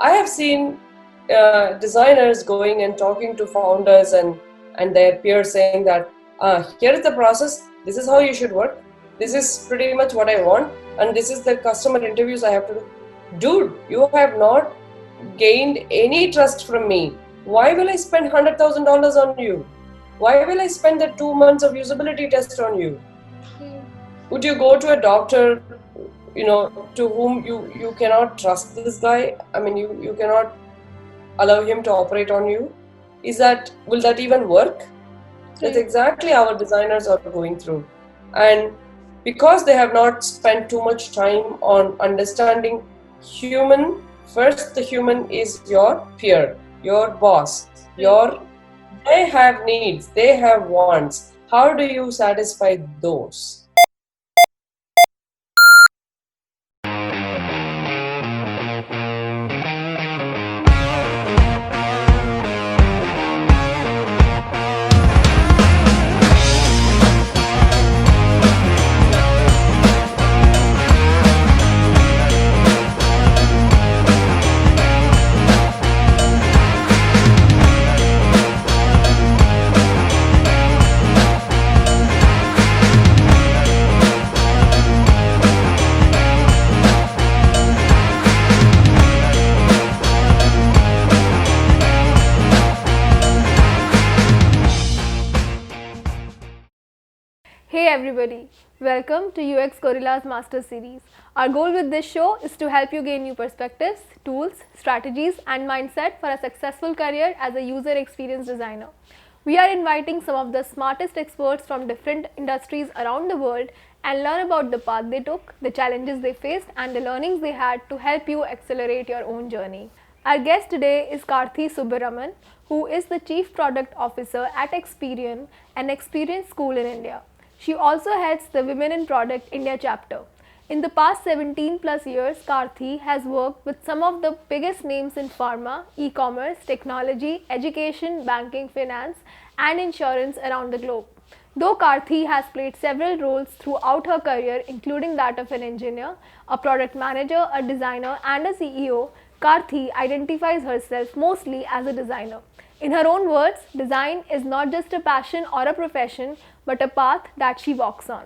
I have seen designers going and talking to founders and their peers saying that here is the process, this is how you should work, this is pretty much what I want, and this is the customer interviews I have to do. Dude, you have not gained any trust from me. Why will I spend $100,000 on you? Why will I spend the 2 months of usability test on you? Would you go to a doctor, to whom you cannot trust this guy? I mean, you cannot allow him to operate on you? Will that even work? That's exactly our designers are going through. And because they have not spent too much time on understanding human, first the human is your peer, your boss, they have needs, they have wants. How do you satisfy those? Hey everybody, welcome to UX Gorilla's Master Series. Our goal with this show is to help you gain new perspectives, tools, strategies and mindset for a successful career as a user experience designer. We are inviting some of the smartest experts from different industries around the world and learn about the path they took, the challenges they faced and the learnings they had to help you accelerate your own journey. Our guest today is Karthi Subaraman, who is the Chief Product Officer at Xperian, an Xperian School in India. She also heads the Women in Product India chapter. In the past 17 plus years, Karthi has worked with some of the biggest names in pharma, e-commerce, technology, education, banking, finance and insurance around the globe. Though Karthi has played several roles throughout her career, including that of an engineer, a product manager, a designer and a CEO, Karthi identifies herself mostly as a designer. In her own words, design is not just a passion or a profession, but a path that she walks on.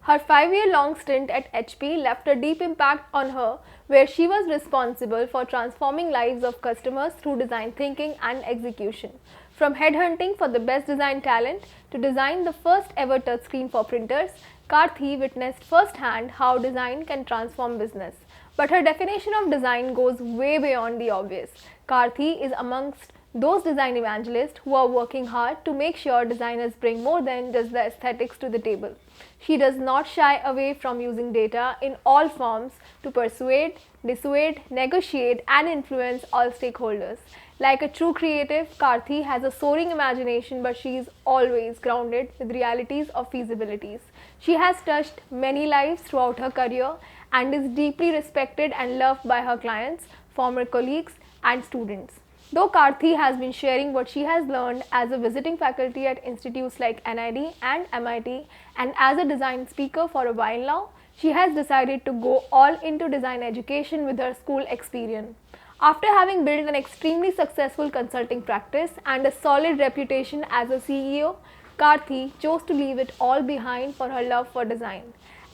Her 5-year-long stint at HP left a deep impact on her, where she was responsible for transforming lives of customers through design thinking and execution. From headhunting for the best design talent to design the first ever touchscreen for printers, Karthi witnessed firsthand how design can transform business. But her definition of design goes way beyond the obvious. Karthi is amongst those design evangelists who are working hard to make sure designers bring more than just the aesthetics to the table. She does not shy away from using data in all forms to persuade, dissuade, negotiate and influence all stakeholders. Like a true creative, Karthi has a soaring imagination, but she is always grounded with realities of feasibilities. She has touched many lives throughout her career and is deeply respected and loved by her clients, former colleagues and students. Though Karthi has been sharing what she has learned as a visiting faculty at institutes like NID and MIT and as a design speaker for a while now, she has decided to go all into design education with her school Xperian. After having built an extremely successful consulting practice and a solid reputation as a CEO, Karthi chose to leave it all behind for her love for design.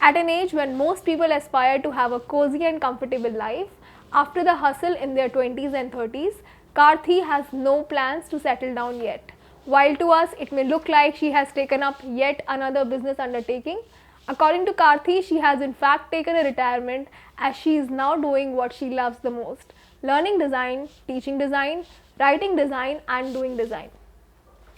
At an age when most people aspire to have a cozy and comfortable life, after the hustle in their 20s and 30s, Karthi has no plans to settle down yet. While to us it may look like she has taken up yet another business undertaking, according to Karthi, she has in fact taken a retirement as she is now doing what she loves the most: learning design, teaching design, writing design and doing design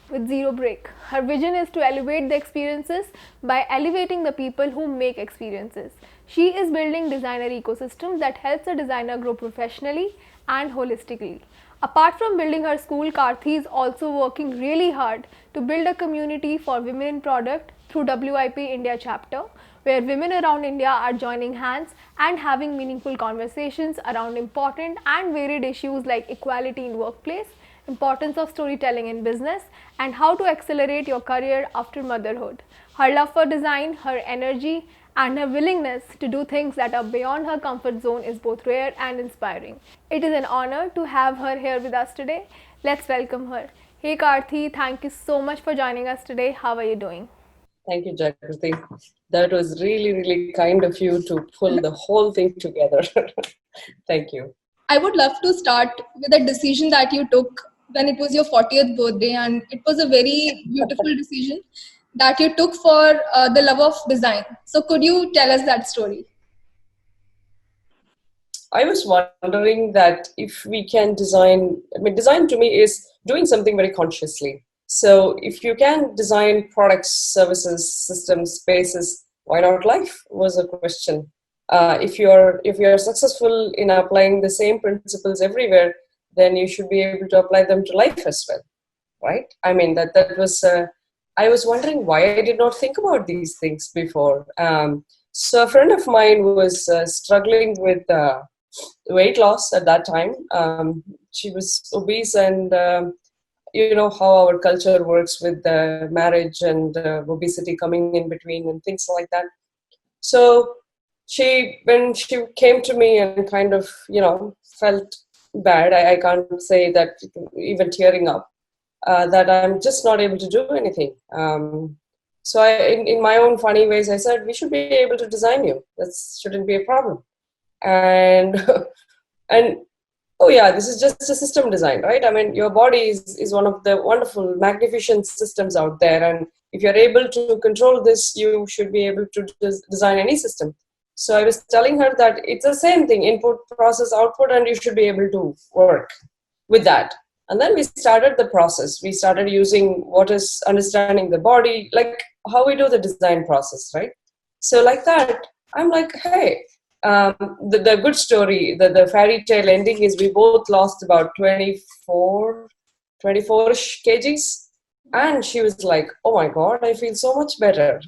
with zero break. Her vision is to elevate the experiences by elevating the people who make experiences. She is building designer ecosystems that helps a designer grow professionally and holistically. Apart from building her school, Karthi is also working really hard to build a community for women in product through WIP India chapter, where women around India are joining hands and having meaningful conversations around important and varied issues like equality in workplace, importance of storytelling in business, and how to accelerate your career after motherhood. Her love for design, her energy, And her willingness to do things that are beyond her comfort zone is both rare and inspiring. It is an honor to have her here with us today. Let's welcome her. Hey Karthi, thank you so much for joining us today. How are you doing? Thank you, Jagrati. That was really, really kind of you to pull the whole thing together. Thank you. I would love to start with a decision that you took when it was your 40th birthday, and it was a very beautiful decision that you took for the love of design. So, could you tell us that story? I was wondering that if we can design, design to me is doing something very consciously. So if you can design products, services, systems, spaces, why not life was a question. If you're successful in applying the same principles everywhere, then you should be able to apply them to life as well, right? I mean that was. I was wondering why I did not think about these things before. So a friend of mine was struggling with weight loss at that time. She was obese, and you know how our culture works with marriage and obesity coming in between and things like that. So when she came to me and kind of, felt bad, I can't say that even tearing up, that I'm just not able to do anything. So in my own funny ways, I said, we should be able to design you. That shouldn't be a problem. And and oh yeah, this is just a system design, right? I mean, your body is one of the wonderful, magnificent systems out there, and if you're able to control this, you should be able to design any system. So I was telling her that it's the same thing: input, process, output, and you should be able to work with that. And then we started the process. We started using what is understanding the body, like how we do the design process, right? So like that, I'm like, hey, the good story, the fairy tale ending is we both lost about 24-ish kgs. And she was like, oh my God, I feel so much better.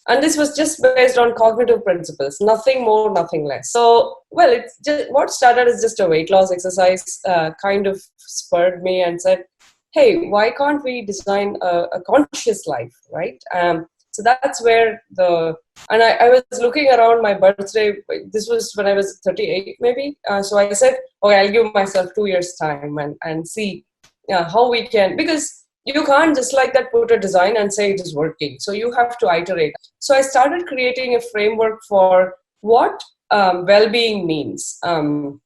And this was just based on cognitive principles, nothing more, nothing less. So, well, it's just what started as just a weight loss exercise kind of spurred me and said, hey, why can't we design a conscious life, right? So that's where and I was looking around my birthday. This was when I was 38, maybe. So I said, okay, I'll give myself 2 years time and see how we can, because you can't just like that put a design and say it is working. So you have to iterate. So I started creating a framework for what well-being means. Well,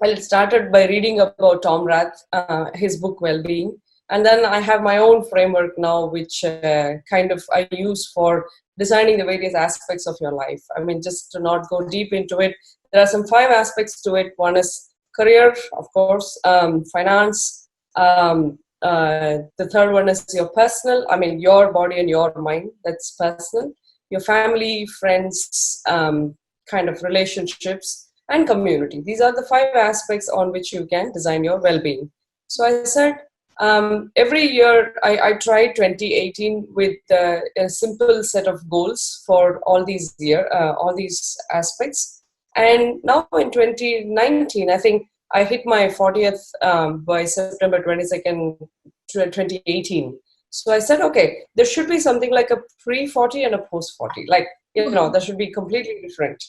it started by reading about Tom Rath, his book Well-being. And then I have my own framework now, which kind of I use for designing the various aspects of your life. I mean, just to not go deep into it, there are some 5 aspects to it. One is career, of course, finance. The third one is your personal, I mean, your body and your mind, that's personal. Your family, friends, kind of relationships, and community. These are the 5 aspects on which you can design your well-being. So I said, every year I tried 2018 with a simple set of goals for all these aspects. And now in 2019, I think I hit my 40th by September 22nd, 2018. So I said, okay, there should be something like a pre-40 and a post-40. Like, that should be completely different.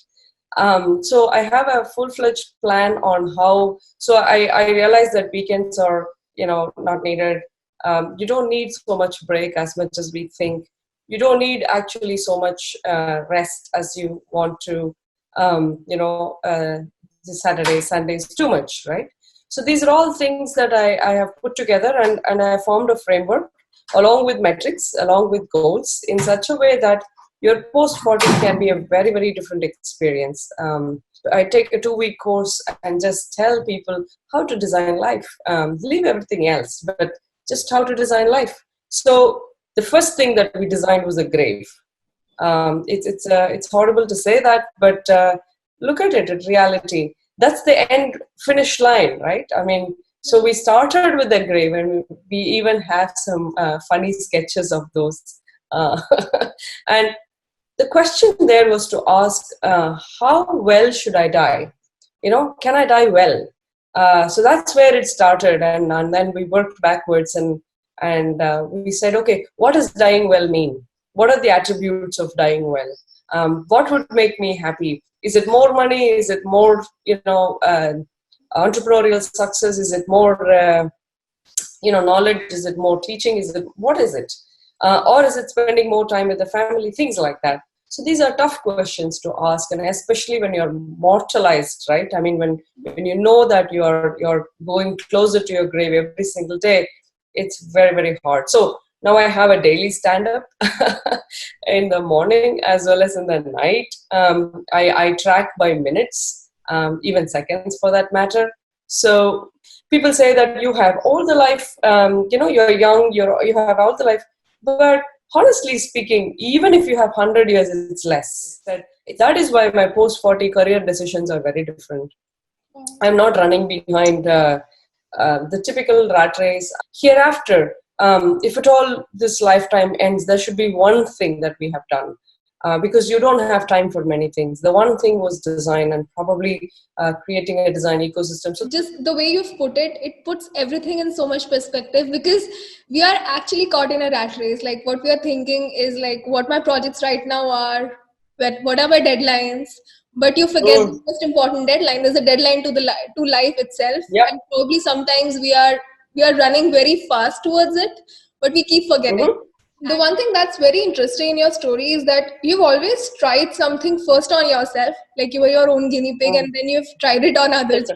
So I have a full-fledged plan on how, so I realized that weekends are, not needed. You don't need so much break as much as we think. You don't need actually so much rest as you want to, Saturday, Sundays, too much, right? So these are all things that I have put together, and I formed a framework along with metrics, along with goals, in such a way that your post-40 can be a very, very different experience. I take a 2-week course and just tell people how to design life. Leave everything else, but just how to design life. So the first thing that we designed was a grave. It's horrible to say that, but look at it in reality. That's the end finish line, right? I mean, so we started with the grave, and we even have some funny sketches of those. And the question there was to ask, how well should I die? Can I die well? So that's where it started, and then we worked backwards, and we said, okay, what does dying well mean? What are the attributes of dying well? What would make me happy? Is it more money? Is it more, entrepreneurial success? Is it more, knowledge? Is it more teaching? What is it? Or is it spending more time with the family? Things like that. So these are tough questions to ask, and especially when you're mortalized, right? I mean, when you know that you're going closer to your grave every single day, it's very, very hard. So now I have a daily stand-up in the morning as well as in the night. I track by minutes, even seconds for that matter. So people say that you have all the life, you're young, you have all the life, but honestly speaking, even if you have 100 years, it's less. That is why my post-40 career decisions are very different. I'm not running behind the typical rat race. Hereafter, if at all this lifetime ends, there should be one thing that we have done. Because you don't have time for many things. The one thing was design, and probably creating a design ecosystem. So just the way you've put it, it puts everything in so much perspective, because we are actually caught in a rat race. Like, what we are thinking is like what my projects right now are, what are my deadlines, but you forget the most important deadline. There's a deadline to to life itself. Yep. And probably sometimes we are running very fast towards it, but we keep forgetting. The one thing that's very interesting in your story is that you've always tried something first on yourself, like you were your own guinea pig, and then you've tried it on others.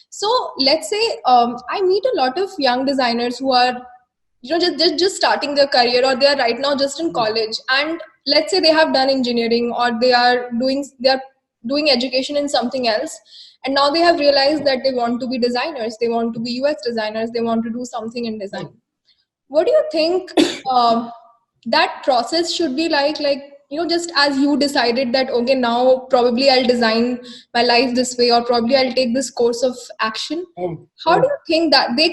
So let's say I meet a lot of young designers who are, just starting their career, or they are right now just in college, and let's say they have done engineering, or they are doing education in something else, and now they have realized that they want to be designers, they want to be UX designers, they want to do something in design. What do you think that process should be like, just as you decided that, okay, now probably I'll design my life this way, or probably I'll take this course of action. How do you think that they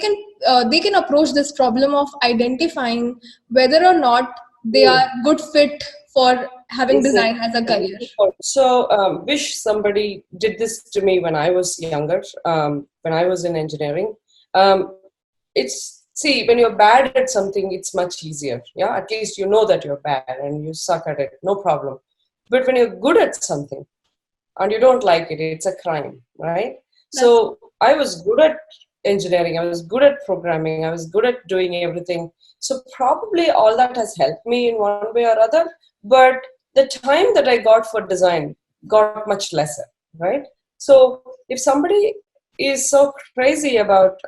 can approach this problem of identifying whether or not they are good fit for having design as a career? So wish somebody did this to me when I was younger, when I was in engineering. See, when you're bad at something, it's much easier. Yeah, at least you know that you're bad and you suck at it, no problem. But when you're good at something and you don't like it, it's a crime, right? So I was good at engineering, I was good at programming, I was good at doing everything. So probably all that has helped me in one way or other. But the time that I got for design got much lesser, right? So if somebody is so crazy about,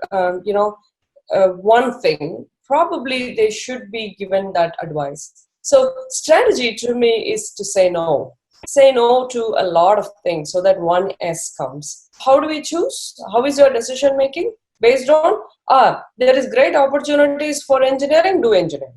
one thing, probably they should be given that advice. So strategy to me is to say no. Say no to a lot of things so that one S comes. How do we choose? How is your decision making? Based on, there is great opportunities for engineering, do engineering.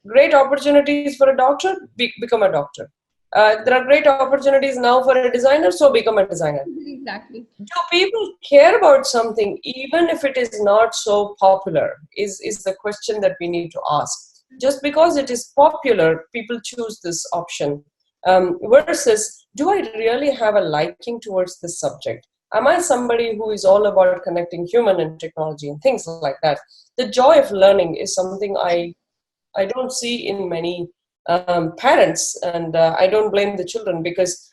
Great opportunities for a doctor, become a doctor. There are great opportunities now for a designer, so become a designer. Exactly. Do people care about something even if it is not so popular is the question that we need to ask. Just because it is popular, people choose this option. Versus, do I really have a liking towards this subject? Am I somebody who is all about connecting human and technology and things like that? The joy of learning is something I don't see in many parents, and I don't blame the children because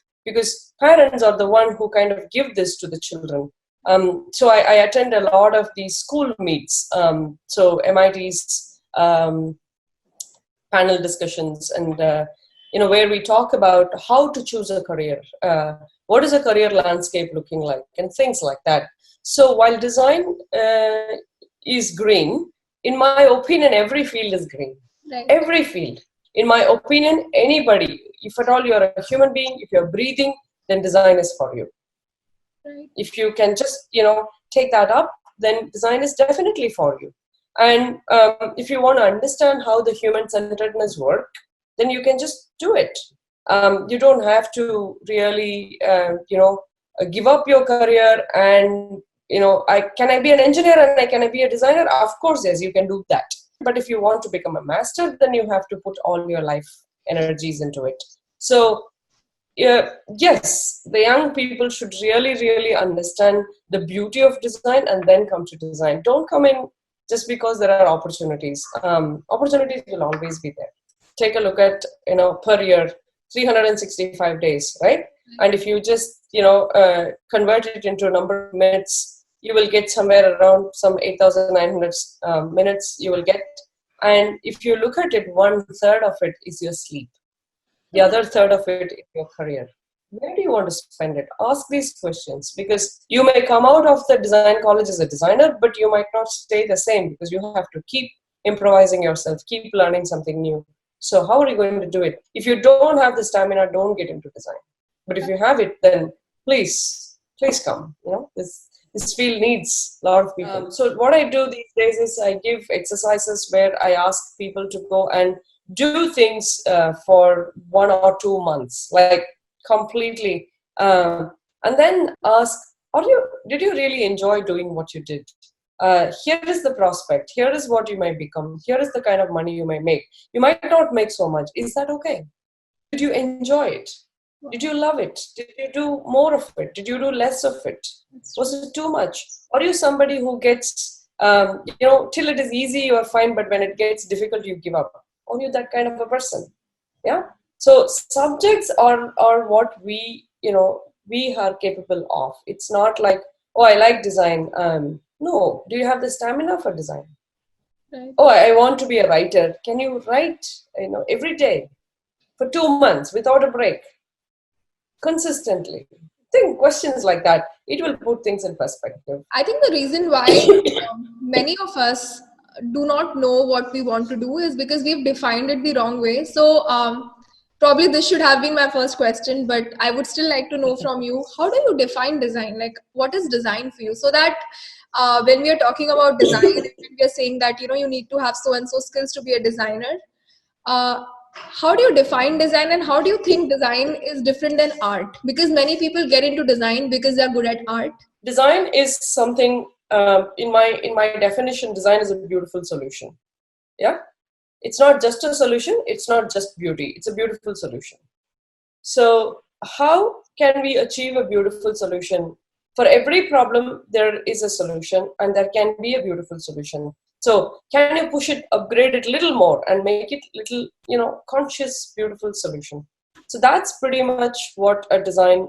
parents are the one who kind of give this to the children. So I attend a lot of these school meets, so MIT's panel discussions, and where we talk about how to choose a career, what is a career landscape looking like, and things like that. So while design is green, in my opinion, every field is green. Right. Every field. In my opinion, anybody, if at all you're a human being, if you're breathing, then design is for you. Right. If you can just, take that up, then design is definitely for you. And if you want to understand how the human-centeredness work, then you can just do it. You don't have to really, give up your career and, can I be an engineer and can I be a designer? Of course, yes, you can do that. But if you want to become a master, then you have to put all your life energies into it. So, yes, the young people should really, really understand the beauty of design and then come to design. Don't come in just because there are opportunities. Opportunities will always be there. Take a look at, per year, 365 days, right? And if you just, convert it into a number of minutes, you will get somewhere around some 8,900 minutes you will get. And if you look at it, 1/3 of it is your sleep. The other third of it is your career. Where do you want to spend it? Ask these questions, because you may come out of the design college as a designer, but you might not stay the same, because you have to keep improvising yourself, keep learning something new. So how are you going to do it? If you don't have the stamina, don't get into design. But if you have it, then please come. This field needs a lot of people. So what I do these days is I give exercises where I ask people to go and do things for 1 or 2 months, like completely, and then ask, did you really enjoy doing what you did? Here is the prospect. Here is what you might become. Here is the kind of money you might make. You might not make so much. Is that okay? Did you enjoy it? Did you love it? Did you do more of it? Did you do less of it? Was it too much? Are you somebody who gets, till it is easy, you are fine, but when it gets difficult, you give up? Are you that kind of a person? Yeah. So subjects are what we are capable of. It's not like, oh, I like design. No. Do you have the stamina for design? Right. Oh, I want to be a writer. Can you write, every day for 2 months without a break, consistently? Think questions like that. It will put things in perspective. I think the reason why many of us do not know what we want to do is because we've defined it the wrong way. So probably this should have been my first question, but I would still like to know from you, how do you define design? Like, what is design for you? So that when we are talking about design, when we are saying that, you need to have so and so skills to be a designer, how do you define design, and how do you think design is different than art? Because many people get into design because they're good at art. Design is something, in my definition, design is a beautiful solution. Yeah. It's not just a solution. It's not just beauty. It's a beautiful solution. So how can we achieve a beautiful solution? For every problem, there is a solution, and there can be a beautiful solution. So can you push it, upgrade it a little more, and make it little, conscious, beautiful solution? So that's pretty much what a design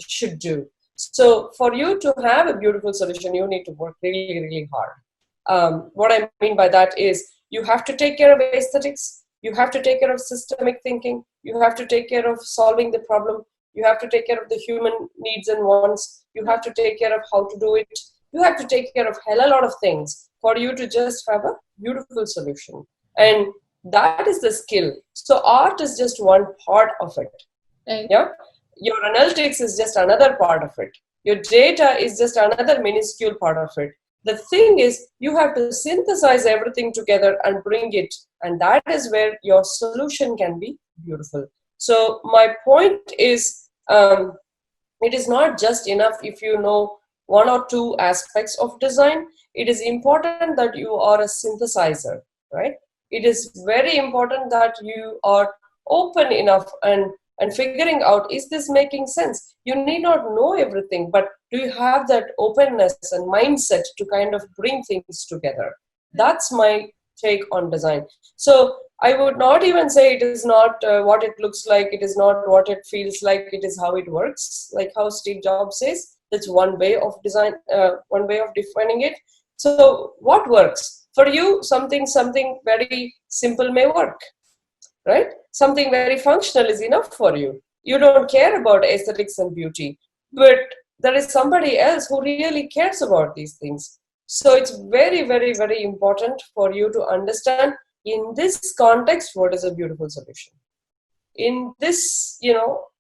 should do. So for you to have a beautiful solution, you need to work really, really hard. What I mean by that is, you have to take care of aesthetics. You have to take care of systemic thinking. You have to take care of solving the problem. You have to take care of the human needs and wants. You have to take care of how to do it. You have to take care of a lot of things for you to just have a beautiful solution. And that is the skill. So art is just one part of it. Right. Yeah. Your analytics is just another part of it. Your data is just another minuscule part of it. The thing is, you have to synthesize everything together and bring it. And that is where your solution can be beautiful. So my point is, it is not just enough if you know 1 or 2 aspects of design. It is important that you are a synthesizer, right? It is very important that you are open enough and figuring out, is this making sense? You need not know everything, but do you have that openness and mindset to kind of bring things together? That's my take on design. So I would not even say it is not what it looks like, it is not what it feels like, it is how it works, like how Steve Jobs says. That's one way of design, one way of defining it. So what works? For you, something very simple may work, right? Something very functional is enough for you. You don't care about aesthetics and beauty, but there is somebody else who really cares about these things. So it's very, very, very important for you to understand, in this context, what is a beautiful solution? In this,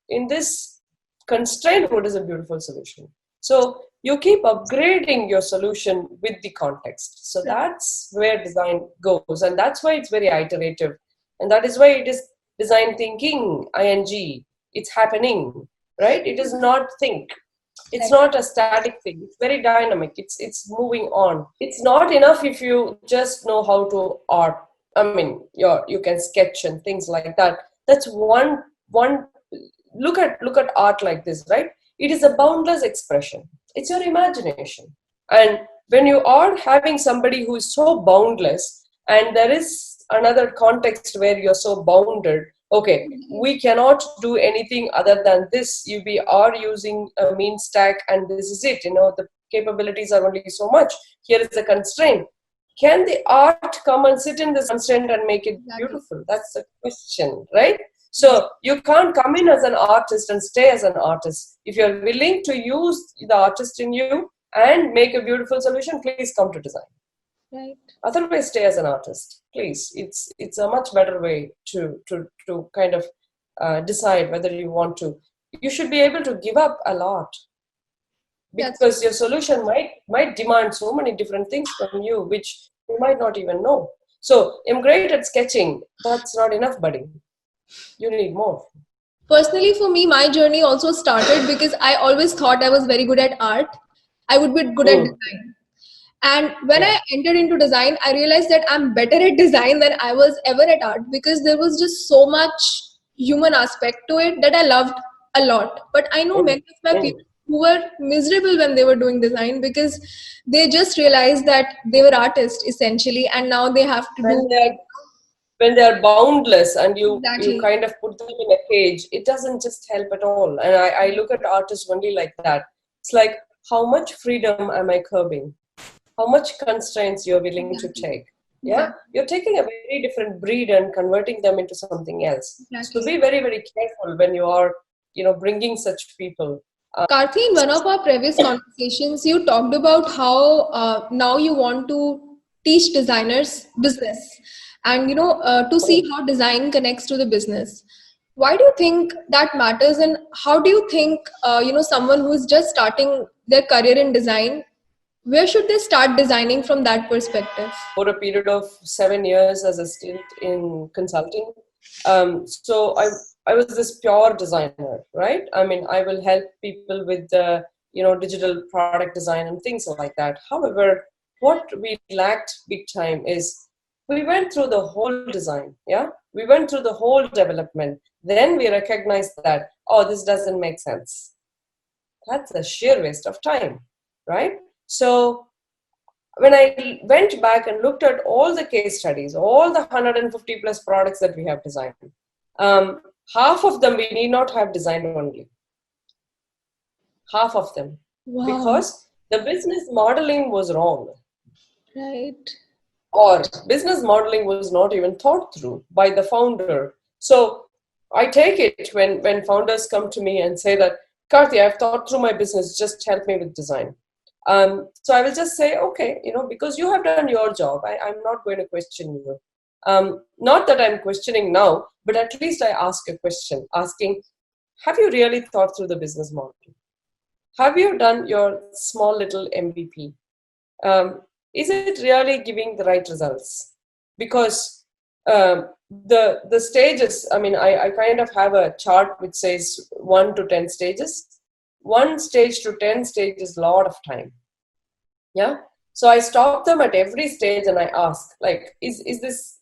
in this constraint, what is a beautiful solution? So you keep upgrading your solution with the context. So that's where design goes. And that's why it's very iterative. And that is why it is design thinking, ing. It's happening, right? It is not think. It's not a static thing. It's very dynamic. It's moving on. It's not enough if you just know how to art. I mean, you can sketch and things like that. That's one. Look at art like this, right? It is a boundless expression. It's your imagination. And when you are having somebody who is so boundless, and there is another context where you're so bounded, Okay, we cannot do anything other than this. We are using a mean stack, and this is it. The capabilities are only so much. Here is the constraint. Can the art come and sit in this constraint and make it beautiful? That's the question, right? So you can't come in as an artist and stay as an artist. If you're willing to use the artist in you and make a beautiful solution, please come to design. Right. Otherwise, stay as an artist, please. It's a much better way to kind of decide whether you want to. You should be able to give up a lot, because your solution might demand so many different things from you, which you might not even know. So I'm great at sketching. That's not enough, buddy. You need more. Personally, for me, my journey also started because I always thought I was very good at art. I would be good at design. And when I entered into design, I realized that I'm better at design than I was ever at art, because there was just so much human aspect to it that I loved a lot. But I know many of my people who were miserable when they were doing design, because they just realized that they were artists essentially, and now they have to do when they're boundless and you exactly. kind of put them in a cage, it doesn't just help at all. And I look at artists only like that. It's like, how much freedom am I curbing? How much constraints you're willing to take? Yeah, you're taking a very different breed and converting them into something else. So be very, very careful when you are, bringing such people. Karthi, in one of our previous conversations, you talked about how now you want to teach designers business, and to see how design connects to the business. Why do you think that matters, and how do you think someone who is just starting their career in design, where should they start designing from that perspective? For a period of 7 years as a stint in consulting, so I was this pure designer, right? I mean, I will help people with the digital product design and things like that. However, what we lacked big time is we went through the whole design. Yeah, we went through the whole development. Then we recognized that, oh, this doesn't make sense. That's a sheer waste of time, right? So when I went back and looked at all the case studies, all the 150 plus products that we have designed, half of them we need not have designed only. Half of them. Wow. Because the business modeling was wrong. Right. Or business modeling was not even thought through by the founder. So I take it when founders come to me and say that, Karthi, I've thought through my business, just help me with design. So I will just say, okay, because you have done your job, I'm not going to question you. Not that I'm questioning now, but at least I ask a question, asking, have you really thought through the business model? Have you done your small little MVP? Is it really giving the right results? Because the stages, I mean, I kind of have a chart which says 1 to 10 stages. 1 stage to 10 stage is a lot of time. Yeah. So I stop them at every stage and I ask, like, is this,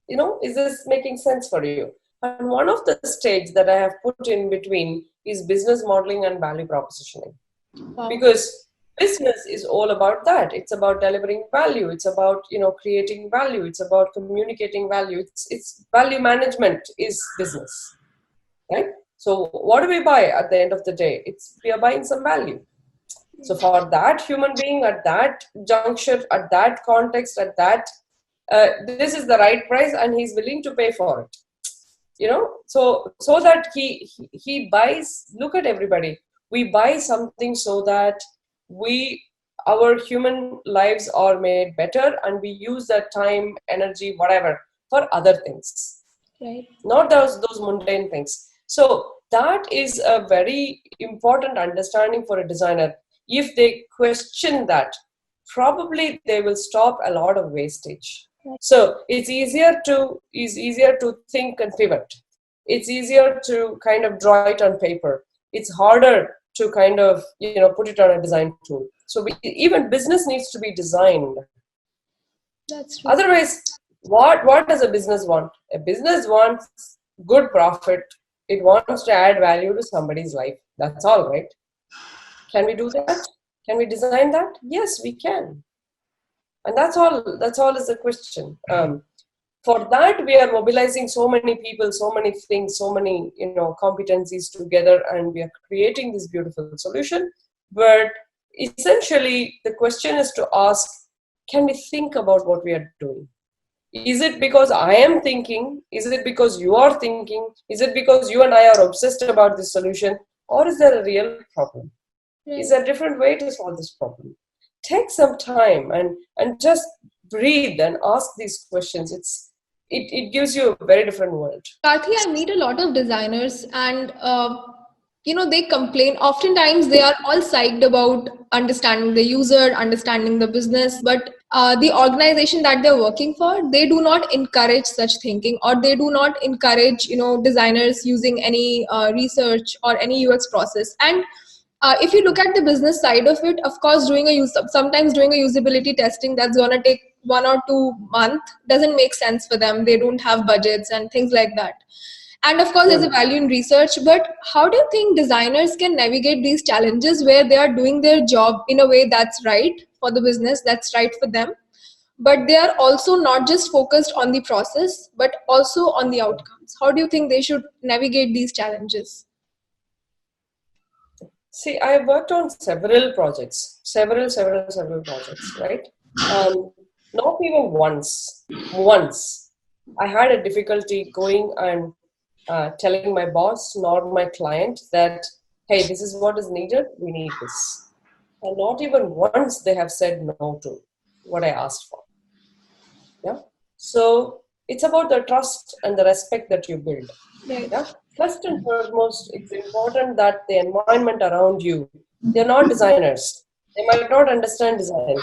is this making sense for you? And one of the stage that I have put in between is business modeling and value propositioning. Wow. Because business is all about that. It's about delivering value. It's about, creating value. It's about communicating value. It's value management is business, right? So what do we buy at the end of the day? We are buying some value. So for that human being at that juncture, at that context, at that, this is the right price and he's willing to pay for it. So that he buys. Look at everybody. We buy something so that our human lives are made better, and we use that time, energy, whatever, for other things. Right. Not those mundane things. So that is a very important understanding for a designer. If they question that, probably they will stop a lot of wastage. So it's easier to think and pivot. It's easier to kind of draw it on paper. It's harder to kind of put it on a design tool. So even business needs to be designed. That's true. Otherwise, what does a business want? A business wants good profit. It wants to add value to somebody's life. That's all, right? Can we do that? Can we design that? Yes, we can. And that's all is the question. For that, we are mobilizing so many people, so many things, so many competencies together, and we are creating this beautiful solution. But essentially, the question is to ask: can we think about what we are doing? Is it because I am thinking? Is it because you are thinking? Is it because you and I are obsessed about this solution? Or is there a real problem? Is there a different way to solve this problem? Take some time and just breathe and ask these questions. It gives you a very different world. Karthi, I meet a lot of designers and they complain. Oftentimes, they are all psyched about understanding the user, understanding the business, but the organization that they're working for, they do not encourage such thinking, or they do not encourage, designers using any research or any UX process. And if you look at the business side of it, of course, sometimes doing a usability testing that's gonna take 1 or 2 months doesn't make sense for them. They don't have budgets and things like that. And of course, there's a value in research. But how do you think designers can navigate these challenges where they are doing their job in a way that's right for the business, that's right for them, but they are also not just focused on the process, but also on the outcomes? How do you think they should navigate these challenges? See, I worked on several projects, several projects, right? Not even once I had a difficulty going and telling my boss nor my client that, hey, this is what is needed, we need this. And not even once they have said no to what I asked for. Yeah. So it's about the trust and the respect that you build. Right. Yeah. First and foremost, it's important that the environment around you, they're not designers. They might not understand design,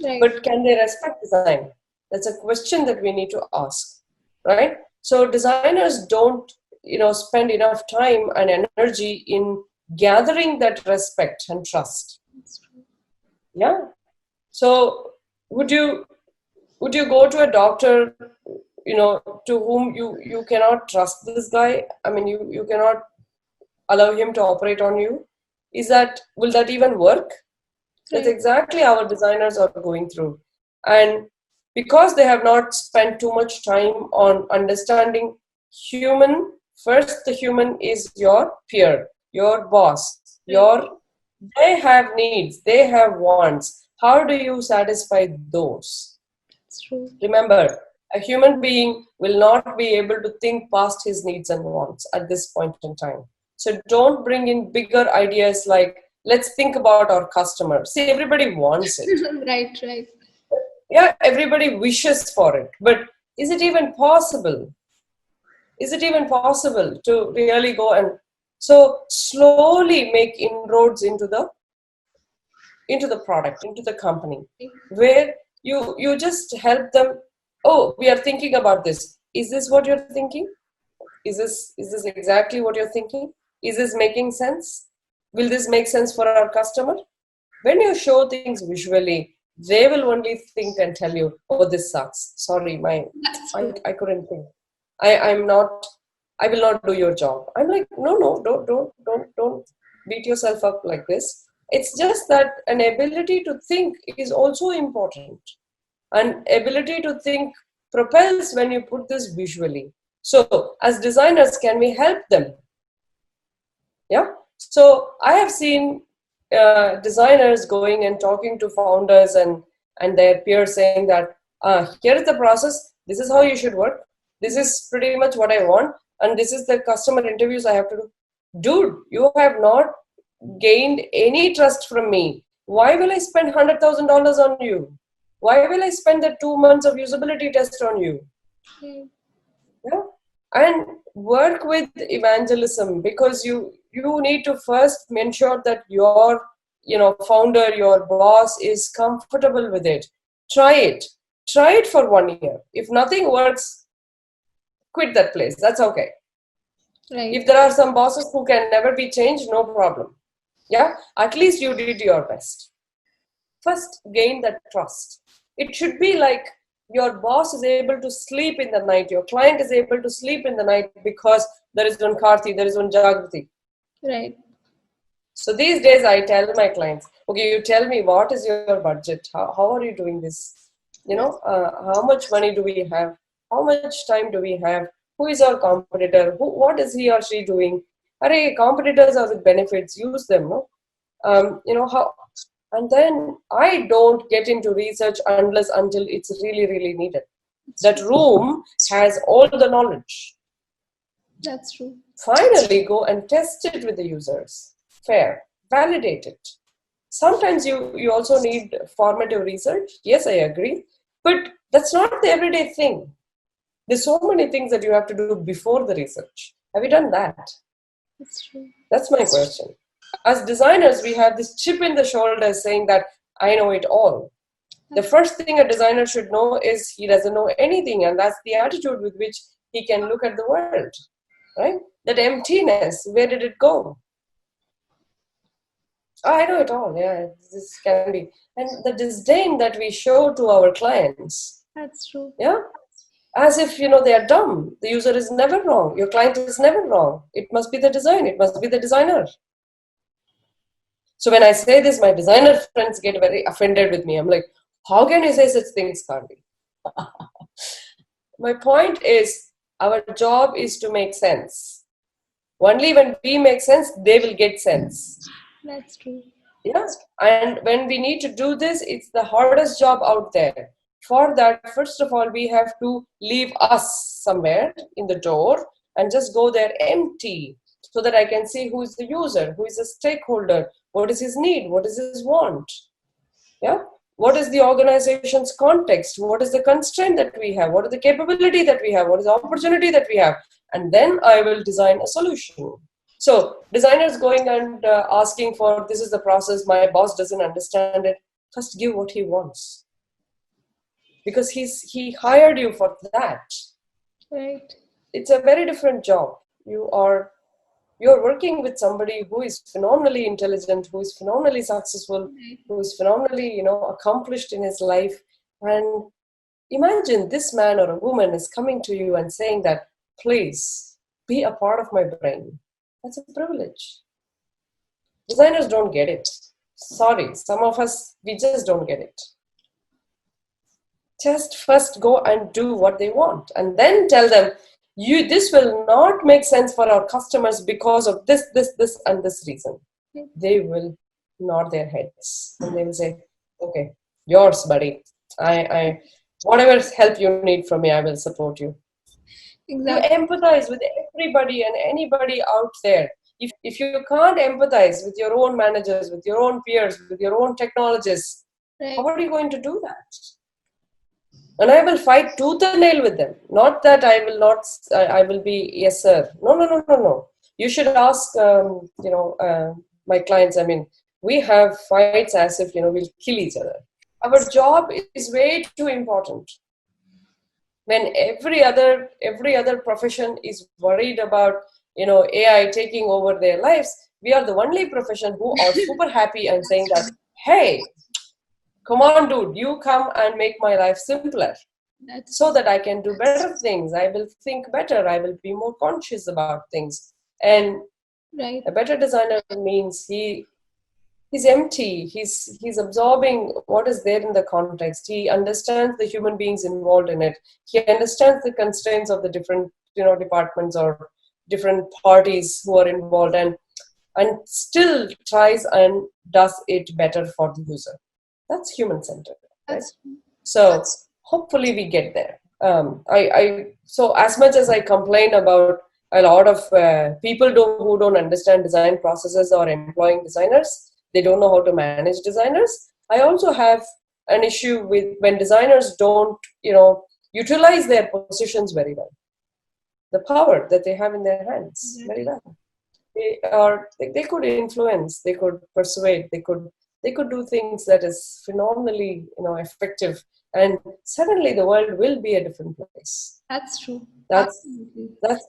Right. but can they respect design? That's a question that we need to ask, right? So designers don't, spend enough time and energy in gathering that respect and trust. Yeah. So would you go to a doctor, to whom you cannot trust this guy? I mean, you cannot allow him to operate on you. Will that even work? That's exactly our designers are going through. And because they have not spent too much time on understanding human, first the human is your peer, your boss, they have needs, they have wants. How do you satisfy those? That's true. Remember, a human being will not be able to think past his needs and wants at this point in time. So don't bring in bigger ideas like, let's think about our customer. See, everybody wants it. Right. Yeah, everybody wishes for it. But is it even possible? Is it even possible to really go and so slowly make inroads into the product, into the company, where you just help them. Oh, we are thinking about this. Is this what you're thinking? Is this exactly what you're thinking? Is this making sense? Will this make sense for our customer? When you show things visually, they will only think and tell you, oh, this sucks. Sorry, I couldn't think. I will not do your job. I'm like, no, don't beat yourself up like this. It's just that an ability to think is also important. An ability to think propels when you put this visually. So as designers, can we help them? Yeah. So I have seen designers going and talking to founders and their peers saying that, here is the process. This is how you should work. This is pretty much what I want. And this is the customer interviews I have to do. Dude, you have not gained any trust from me. Why will I spend $100,000 on you? Why will I spend the 2 months of usability test on you? Yeah. And work with evangelism, because you need to first ensure that your founder, your boss is comfortable with it. Try it for 1 year. If nothing works, quit that place. That's okay. Right. If there are some bosses who can never be changed, no problem. Yeah, at least you did your best. First, gain that trust. It should be like your boss is able to sleep in the night, your client is able to sleep in the night because there is one Karthi, there is one Jagrati. Right. So these days I tell my clients, okay, you tell me what is your budget? How are you doing this? How much money do we have? How much time do we have? Who is our competitor? What is he or she doing? Array, competitors are with benefits, use them, no? How, and then I don't get into research unless until it's really, really needed. That room has all the knowledge. That's true. Finally, go and test it with the users. Fair. Validate it. Sometimes you also need formative research. Yes, I agree. But that's not the everyday thing. There's so many things that you have to do before the research. Have you done that? That's true. That's my question. As designers, we have this chip in the shoulder saying that I know it all. The first thing a designer should know is he doesn't know anything, and that's the attitude with which he can look at the world, right? That emptiness, where did it go? Oh, I know it all, yeah, this can be. And the disdain that we show to our clients. That's true. Yeah? As if, they are dumb. The user is never wrong. Your client is never wrong. It must be the design. It must be the designer. So when I say this, my designer friends get very offended with me. I'm like, how can you say such things, Karthi? My point is, our job is to make sense. Only when we make sense, they will get sense. That's true. Yeah. And when we need to do this, it's the hardest job out there. For that, first of all, we have to leave us somewhere in the door and just go there empty so that I can see who is the user, who is the stakeholder, what is his need, what is his want. Yeah. What is the organization's context? What is the constraint that we have? What is the capability that we have? What is the opportunity that we have? And then I will design a solution. So designers going and asking for, this is the process, my boss doesn't understand it. First give what he wants. Because he hired you for that. Right. It's a very different job. You're working with somebody who is phenomenally intelligent, who is phenomenally successful, who is phenomenally, accomplished in his life. And imagine this man or a woman is coming to you and saying that, please be a part of my brain. That's a privilege. Designers don't get it. Sorry, some of us, we just don't get it. Just first go and do what they want and then tell them, this will not make sense for our customers because of this, and this reason. They will nod their heads and they will say, okay, yours, buddy. I whatever help you need from me, I will support you. Exactly. You empathize with everybody and anybody out there. If you can't empathize with your own managers, with your own peers, with your own technologists, how are you going to do that? And I will fight tooth and nail with them. Not that I will be, yes, sir. No. You should ask, my clients. I mean, we have fights as if, we'll kill each other. Our job is way too important. When every other profession is worried about, AI taking over their lives, we are the only profession who are super happy and saying that, hey, come on, dude, you come and make my life simpler so that I can do better things. I will think better. I will be more conscious about things. And a better designer means he's empty. He's absorbing what is there in the context. He understands the human beings involved in it. He understands the constraints of the different, departments or different parties who are involved and still tries and does it better for the user. That's human-centered. Right? So hopefully we get there. So as much as I complain about a lot of people who don't understand design processes or employing designers, they don't know how to manage designers. I also have an issue with when designers don't, utilize their positions very well. The power that they have in their hands very well. They could influence, they could persuade, they could do things that is phenomenally, effective, and suddenly the world will be a different place. That's true. That's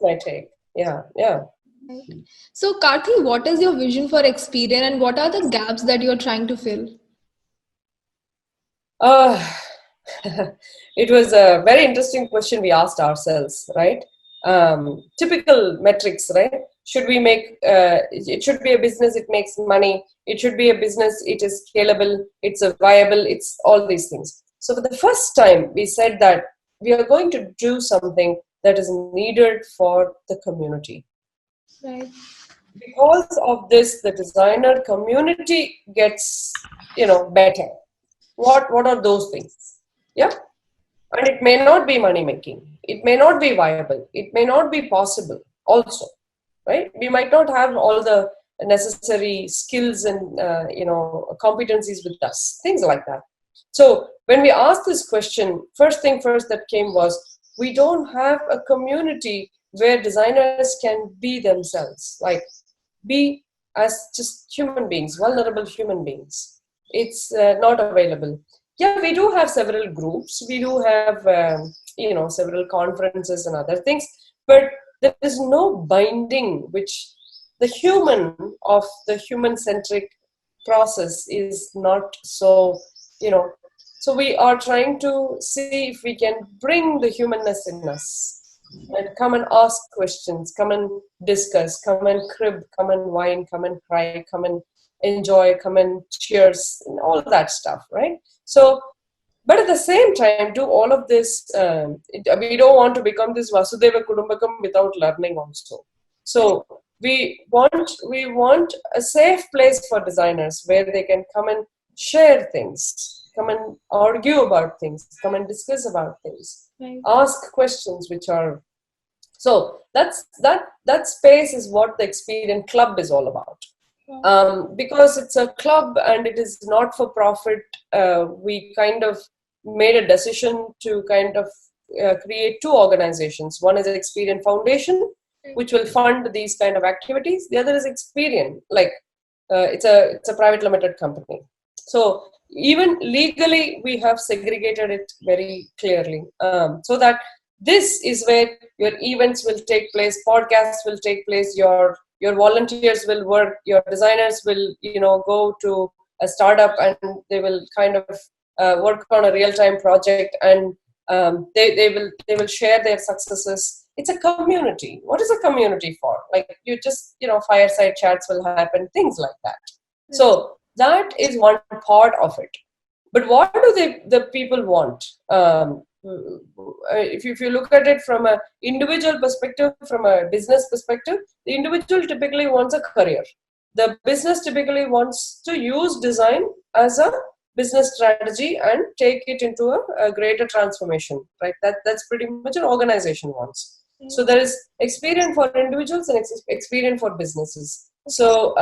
my take. Yeah. Right. So, Karthi, what is your vision for Xperian, and what are the gaps that you're trying to fill? It was a very interesting question we asked ourselves, right? Typical metrics, right? Should we make, it should be a business, it makes money. It should be a business, it is scalable, it's viable, it's all these things. So for the first time, we said that we are going to do something that is needed for the community. Right. Because of this, the designer community gets, better. What are those things? Yeah. And it may not be money making. It may not be viable. It may not be possible also, right? We might not have all the necessary skills and, competencies with us, things like that. So when we asked this question, first thing first that came was, we don't have a community where designers can be themselves, like be as just human beings, vulnerable human beings. It's not available. Yeah, we do have several groups. We do have, several conferences and other things, but there is no binding which the human of the human-centric process is not so, you know. So we are trying to see if we can bring the humanness in us and come and ask questions, come and discuss, come and crib, come and whine, come and cry, come and enjoy, come and cheers, and all that stuff, right? So, but at the same time, do all of this. We don't want to become this Vasudeva Kudumbakam without learning also. So we want a safe place for designers where they can come and share things, come and argue about things, come and discuss about things, Right. ask questions which are. So that space is what the Xperian Club is all about. Because it's a club and it is not for profit, we kind of made a decision to kind of create two organizations. One is Xperian Foundation, which will fund these kind of activities. The other is Xperian, like it's a private limited company. So even legally, we have segregated it very clearly, so that this is where your events will take place, podcasts will take place, your volunteers will work, your designers will go to a startup and they will kind of work on a real-time project, and they will share their successes. It's a community. What is a community for? Like, you just fireside chats will happen, things like that. So that is one part of it. But what do the people want? If you look at it from an individual perspective, from a business perspective, the individual typically wants a career. The business typically wants to use design as a business strategy and take it into a greater transformation, right? That's pretty much an organization wants. So there is Xperian for individuals and Xperian for businesses. So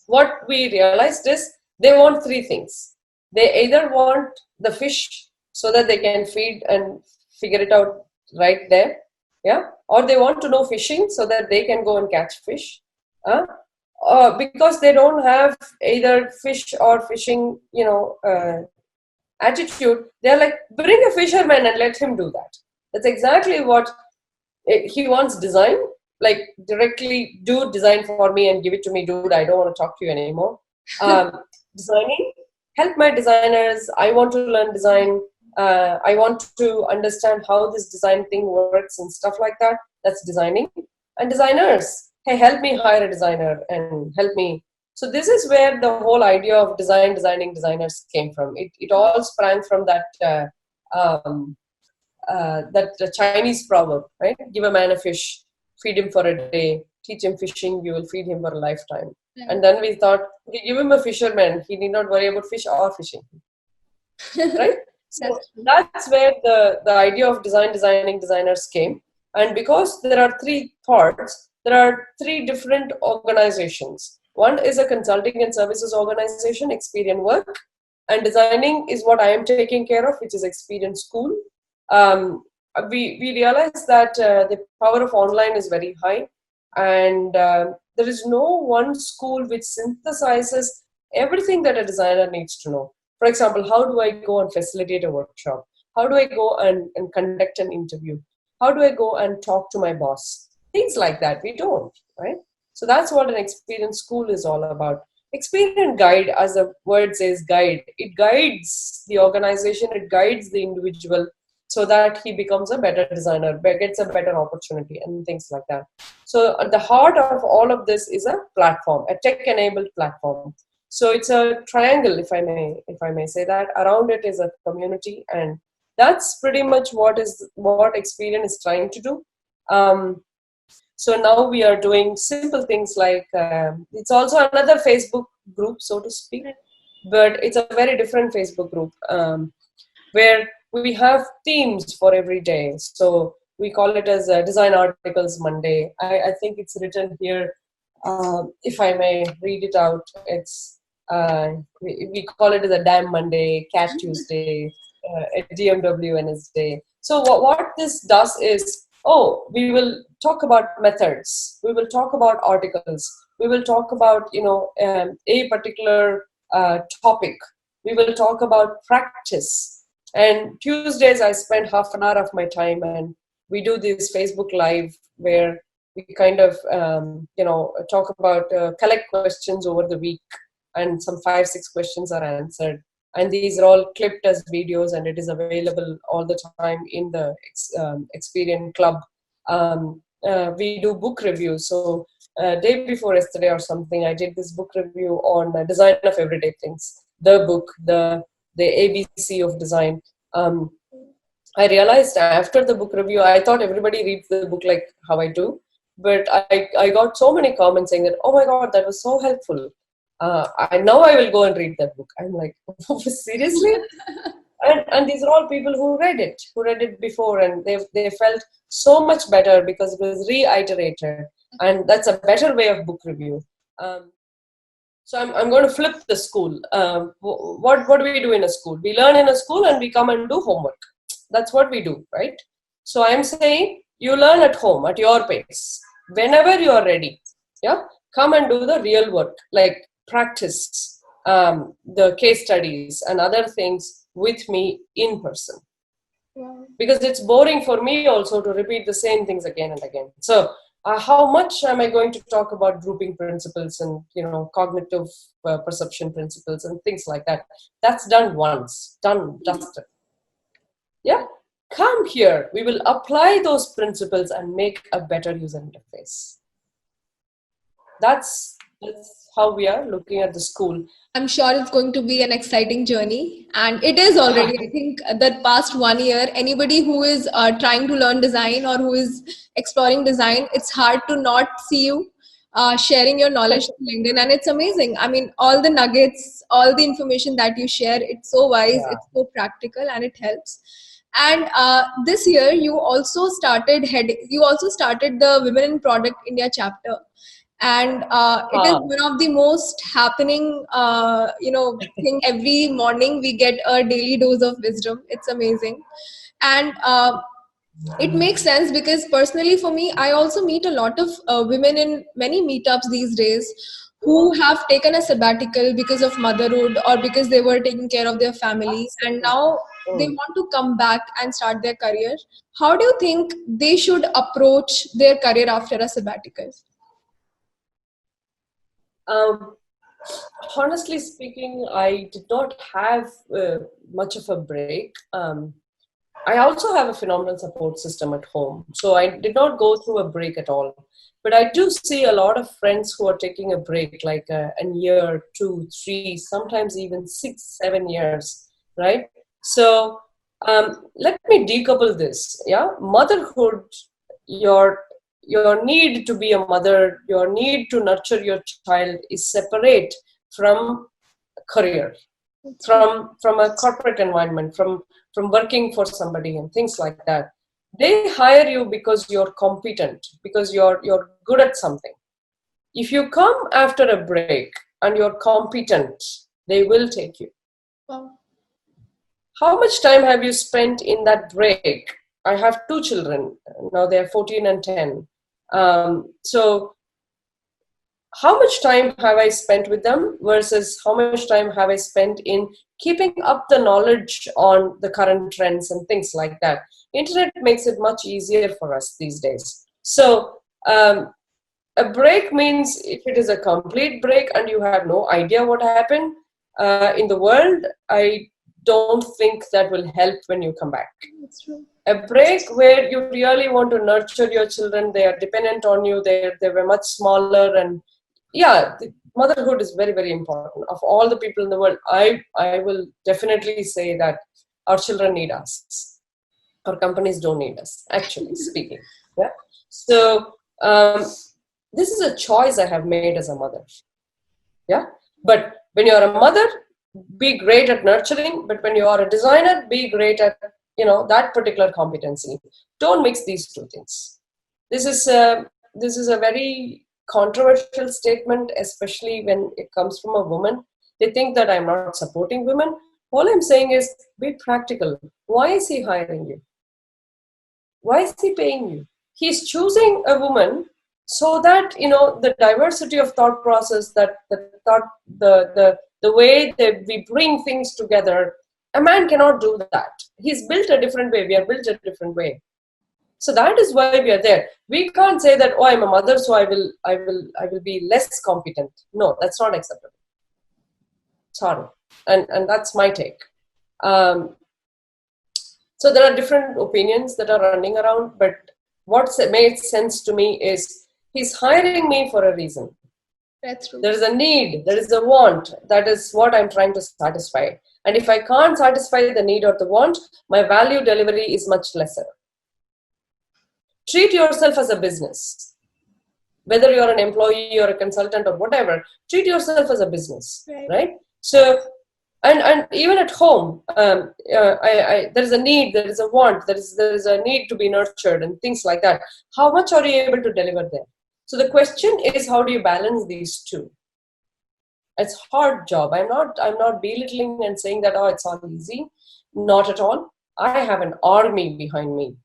what we realized is they want three things. They either want the fish so that they can feed and figure it out right there, yeah, or they want to know fishing so that they can go and catch fish, because they don't have either fish or fishing, attitude. They're like, bring a fisherman and let him do that. That's exactly what he wants. Design, like, directly do design for me and give it to me, dude. I don't want to talk to you anymore. Designing, help my designers. I want to learn design. I want to understand how this design thing works and stuff like that. That's designing. And designers, hey, help me hire a designer and help me. So this is where the whole idea of designing designers came from. It all sprang from that that Chinese proverb, right? Give a man a fish, feed him for a day, teach him fishing, you will feed him for a lifetime. And then we thought, okay, give him a fisherman, he need not worry about fish or fishing, right? So that's where the idea of designing designers came. And because there are three parts, there are three different organizations. One is a consulting and services organization, Xperian Work, and designing is what I am taking care of, which is Xperian School. We realized that the power of online is very high, and there is no one school which synthesizes everything that a designer needs to know. For example, how do I go and facilitate a workshop? How do I go and conduct an interview? How do I go and talk to my boss? Things like that, we don't, right? So that's what an Xperian School is all about. Xperian Guide, as the word says, guide. It guides the organization, it guides the individual so that he becomes a better designer, gets a better opportunity and things like that. So at the heart of all of this is a platform, a tech-enabled platform. So it's a triangle, if I may say that. Around it is a community, and That's pretty much what Xperian is trying to do. So now we are doing simple things like it's also another Facebook group, so to speak, but it's a very different Facebook group where we have themes for every day. So we call it as Design Articles Monday. I think it's written here. If I may read it out, it's we call it as a Damn Monday, Cat Tuesday, a DMW Wednesday. So what this does is, we will talk about methods. We will talk about articles. We will talk about a particular topic. We will talk about practice. And Tuesdays I spend half an hour of my time, and we do this Facebook Live where we kind of talk about collect questions over the week, and some 5-6 questions are answered, and these are all clipped as videos, and it is available all the time in the Xperian Club. We do book reviews. So day before yesterday or something, I did this book review on Design of Everyday Things, the book, the ABC of design. I realized after the book review, I thought everybody reads the book like how I do, but I got so many comments saying that, oh my God, that was so helpful. I know I will go and read that book. I'm like, seriously? And these are all people who read it before, and they felt so much better because it was reiterated, and that's a better way of book review. So I'm going to flip the school. What do we do in a school? We learn in a school and we come and do homework. That's what we do, right? So I'm saying you learn at home at your pace. Whenever you are ready, yeah, come and do the real work, like practice the case studies and other things with me in person. Wow. Because it's boring for me also to repeat the same things again and again. So how much am I going to talk about grouping principles and cognitive perception principles and things like that? That's done once, done, dusted. Yeah, come here. We will apply those principles and make a better user interface. That's how we are looking at the school. I'm sure it's going to be an exciting journey, and it is already. I think that past 1 year, anybody who is trying to learn design or who is exploring design, it's hard to not see you sharing your knowledge to LinkedIn, and it's amazing. I mean, all the nuggets, all the information that you share, it's so wise, Yeah. it's so practical, and it helps. And this year, you also started the Women in Product India chapter, and it is one of the most happening thing. Every morning we get a daily dose of wisdom. It's amazing. And it makes sense because personally for me, I also meet a lot of women in many meetups these days who have taken a sabbatical because of motherhood or because they were taking care of their family, and now they want to come back and start their career. How do you think they should approach their career after a sabbatical? Honestly speaking, I did not have much of a break. I also have a phenomenal support system at home, so I did not go through a break at all. But I do see a lot of friends who are taking a break, like a year, 2, 3, sometimes even 6, 7 years, right? So let me decouple this. Yeah, motherhood, your need to be a mother, your need to nurture your child is separate from career, from a corporate environment, from working for somebody and things like that. They hire you because you're competent, because you're good at something. If you come after a break and you're competent, they will take you. Wow. How much time have you spent in that break? I have 2 children now. They're 14 and 10. So how much time have I spent with them versus how much time have I spent in keeping up the knowledge on the current trends and things like that? Internet makes it much easier for us these days. So a break means if it is a complete break and you have no idea what happened in the world, I don't think that will help when you come back. That's true. A break where you really want to nurture your children, they are dependent on you, they were much smaller, and yeah, motherhood is very, very important. Of all the people in the world, I will definitely say that our children need us. Our companies don't need us, actually speaking. Yeah. So this is a choice I have made as a mother. Yeah. But when you're a mother, be great at nurturing. But when you are a designer, be great at that particular competency. Don't mix these two things. This is a very controversial statement, especially when it comes from a woman. They think that I'm not supporting women. All I'm saying is be practical. Why is he hiring you? Why is he paying you? He's choosing a woman so that the diversity of thought process, that the way that we bring things together. A man cannot do that. He's built a different way. We are built a different way. So that is why we are there. We can't say that, oh, I'm a mother, so I will be less competent. No, that's not acceptable. Sorry, and that's my take. So there are different opinions that are running around, but what made sense to me is he's hiring me for a reason. That's true. There is a need, there is a want. That is what I'm trying to satisfy. And if I can't satisfy the need or the want, my value delivery is much lesser. Treat yourself as a business. Whether you're an employee or a consultant or whatever, treat yourself as a business, right? So, and even at home, there is a need, there is a want, there is a need to be nurtured and things like that. How much are you able to deliver there? So the question is, how do you balance these two? It's a hard job. I'm not belittling and saying that, oh, it's all easy. Not at all. I have an army behind me.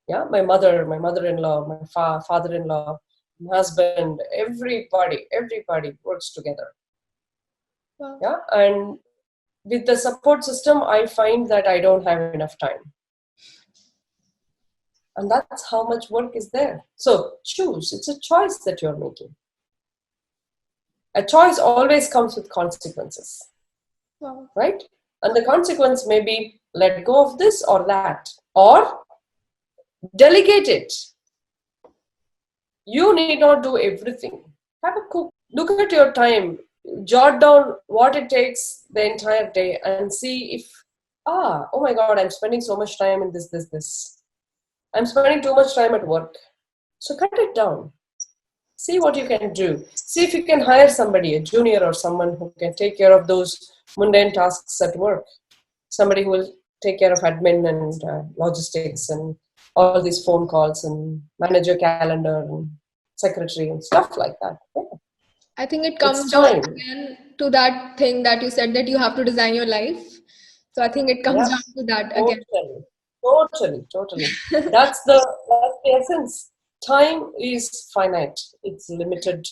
Yeah, my mother-in-law, my father-in-law, my husband, everybody works together. Wow. Yeah, and with the support system, I find that I don't have enough time. And that's how much work is there. So choose. It's a choice that you're making. A choice always comes with consequences. Wow. Right? And the consequence may be let go of this or that, or delegate it. You need not do everything. Have a cook. Look at your time. Jot down what it takes the entire day and see if, oh my God, I'm spending so much time in this. I'm spending too much time at work. So cut it down. See what you can do. See if you can hire somebody, a junior or someone who can take care of those mundane tasks at work. Somebody who will take care of admin and logistics and all these phone calls and manage your calendar and secretary and stuff like that. Yeah. I think it comes down again to that thing that you said, that you have to design your life. So I think it comes down to that again. Totally. That's the essence. Time is finite. It's limited,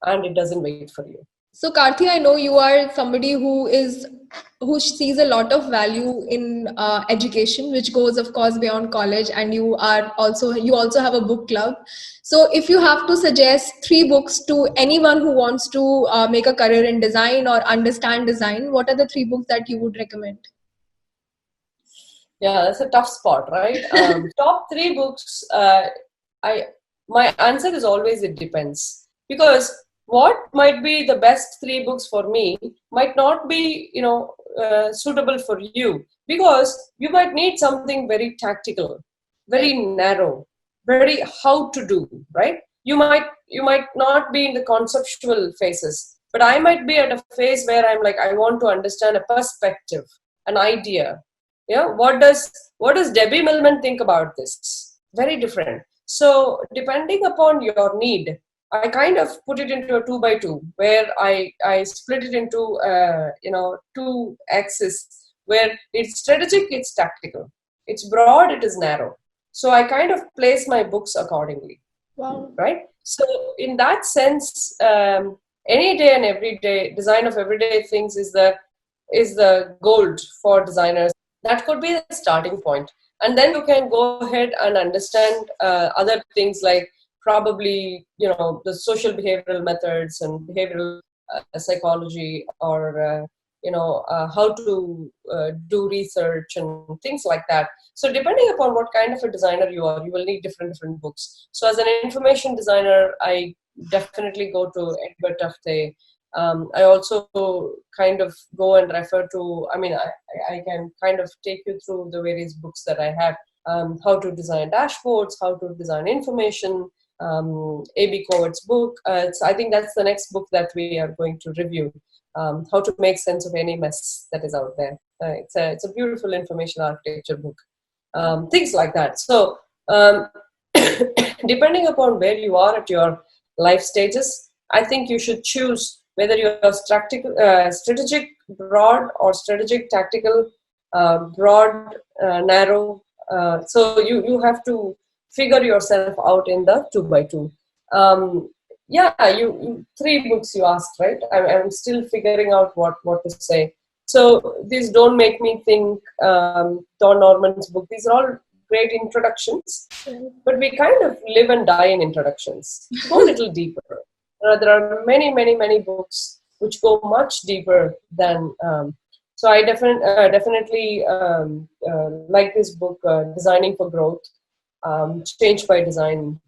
and it doesn't wait for you. So Karthi, I know you are somebody who sees a lot of value in education, which goes, of course, beyond college, and you also have a book club. So if you have to suggest 3 books to anyone who wants to make a career in design or understand design, what are the 3 books that you would recommend? Yeah, that's a tough spot, right? Top 3 books. My answer is always it depends, because what might be the best 3 books for me might not be suitable for you, because you might need something very tactical, very narrow, very how to do, right? You might not be in the conceptual phases, but I might be at a phase where I'm like, I want to understand a perspective, an idea. Yeah, what does Debbie Millman think about this? Very different. So depending upon your need, I kind of put it into a 2x2, where I split it into 2 axes, where it's strategic, it's tactical, it's broad, it is narrow. So I kind of place my books accordingly. Wow. Right. So in that sense, any day and every day, design of everyday things is the gold for designers. That could be the starting point. And then you can go ahead and understand other things like probably, the social behavioral methods and behavioral psychology, or, how to do research and things like that. So depending upon what kind of a designer you are, you will need different books. So as an information designer, I definitely go to Death.She. I also kind of go and refer to, I can kind of take you through the various books that I have, how to design dashboards, how to design information, A.B. Covert's book. I think that's the next book that we are going to review, how to make sense of any mess that is out there. It's a beautiful information architecture book, things like that. So depending upon where you are at your life stages, I think you should choose whether you're strategic, broad, or strategic, tactical, broad, narrow. So you have to figure yourself out in the 2x2. Yeah, three books you asked, right? I'm still figuring out what to say. So these Don't Make Me Think, Don Norman's book, these are all great introductions, but we kind of live and die in introductions. Go a little deeper. There are many books which go much deeper than. So I definitely like this book, Designing for Growth, Change by Design,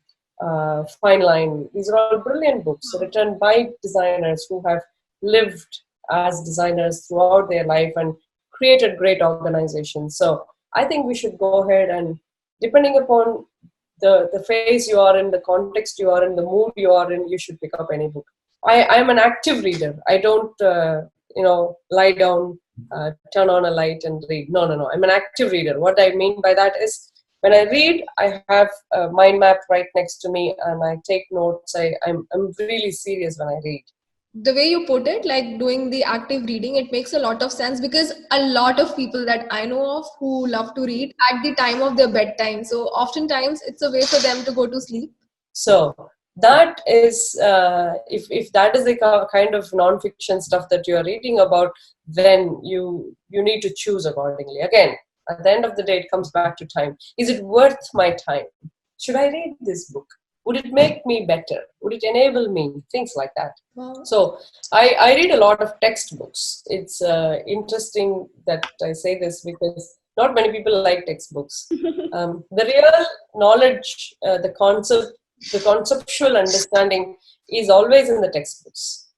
Fine Line. These are all brilliant books written by designers who have lived as designers throughout their life and created great organizations. So I think we should go ahead and, depending upon the phase you are in, the context you are in, the mood you are in, you should pick up any book. I'm an active reader. I don't, lie down, turn on a light and read. No. I'm an active reader. What I mean by that is, when I read, I have a mind map right next to me and I take notes. I'm really serious when I read. The way you put it, like doing the active reading, it makes a lot of sense, because a lot of people that I know of who love to read at the time of their bedtime. So oftentimes it's a way for them to go to sleep. So that is, if that is the kind of non-fiction stuff that you're reading about, then you need to choose accordingly. Again, at the end of the day, it comes back to time. Is it worth my time? Should I read this book? Would it make me better? Would it enable me? Things like that. Wow. So I read a lot of textbooks. It's interesting that I say this, because not many people like textbooks. The real knowledge, the conceptual understanding is always in the textbooks.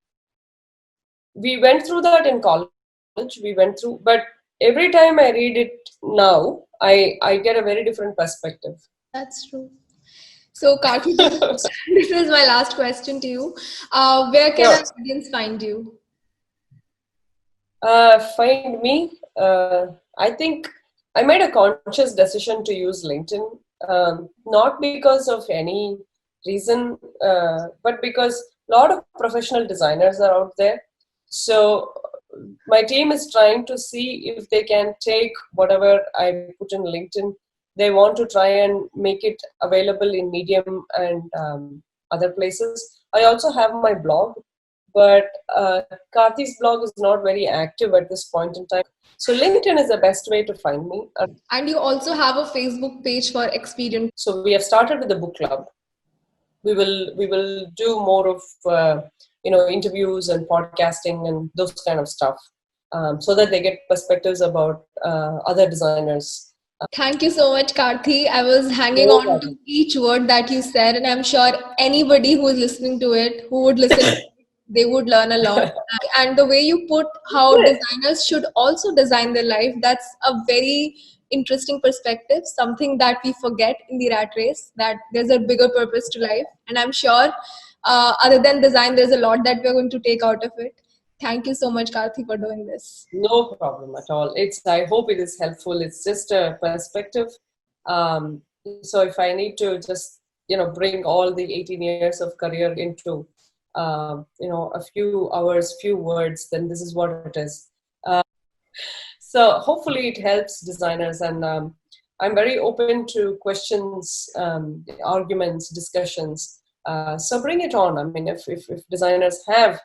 We went through that in college. But every time I read it now, I get a very different perspective. That's true. So, Karthi, this is my last question to you. Where can our audience find you? Find me. I think I made a conscious decision to use LinkedIn, not because of any reason, but because a lot of professional designers are out there. So my team is trying to see if they can take whatever I put in LinkedIn. They want to try and make it available in Medium and other places. I also have my blog, but Karthi's blog is not very active at this point in time. So LinkedIn is the best way to find me. And you also have a Facebook page for Xperian. So we have started with the book club. We will do more of interviews and podcasting and those kind of stuff, so that they get perspectives about other designers. Thank you so much, Karthi. I was hanging on to each word that you said, and I'm sure anybody who is listening to it, who would listen, they would learn a lot. And the way you put how designers should also design their life, that's a very interesting perspective, something that we forget in the rat race, that there's a bigger purpose to life. And I'm sure other than design, there's a lot that we're going to take out of it. Thank you so much, Karthi, for doing this. No problem at all. I hope it is helpful. It's just a perspective. So if I need to just, bring all the 18 years of career into, a few hours, few words, then this is what it is. So hopefully it helps designers, and I'm very open to questions, arguments, discussions. So bring it on. I mean, if designers have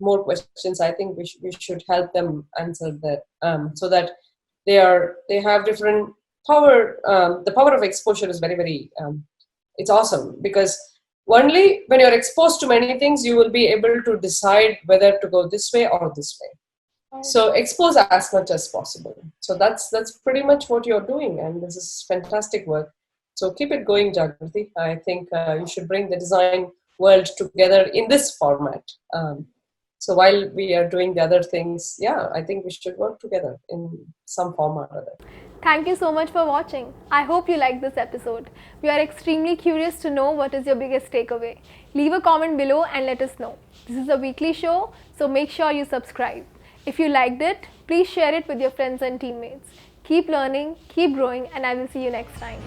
more questions, I think we should help them answer that, so that they have different power. The power of exposure is very, very, it's awesome, because only when you're exposed to many things, you will be able to decide whether to go this way or this way. So expose as much as possible. So that's pretty much what you're doing, and this is fantastic work. So keep it going, Jagrati. I think you should bring the design world together in this format. So while we are doing the other things, yeah, I think we should work together in some form or other. Thank you so much for watching. I hope you liked this episode. We are extremely curious to know what is your biggest takeaway. Leave a comment below and let us know. This is a weekly show, so make sure you subscribe. If you liked it, please share it with your friends and teammates. Keep learning, keep growing, and I will see you next time.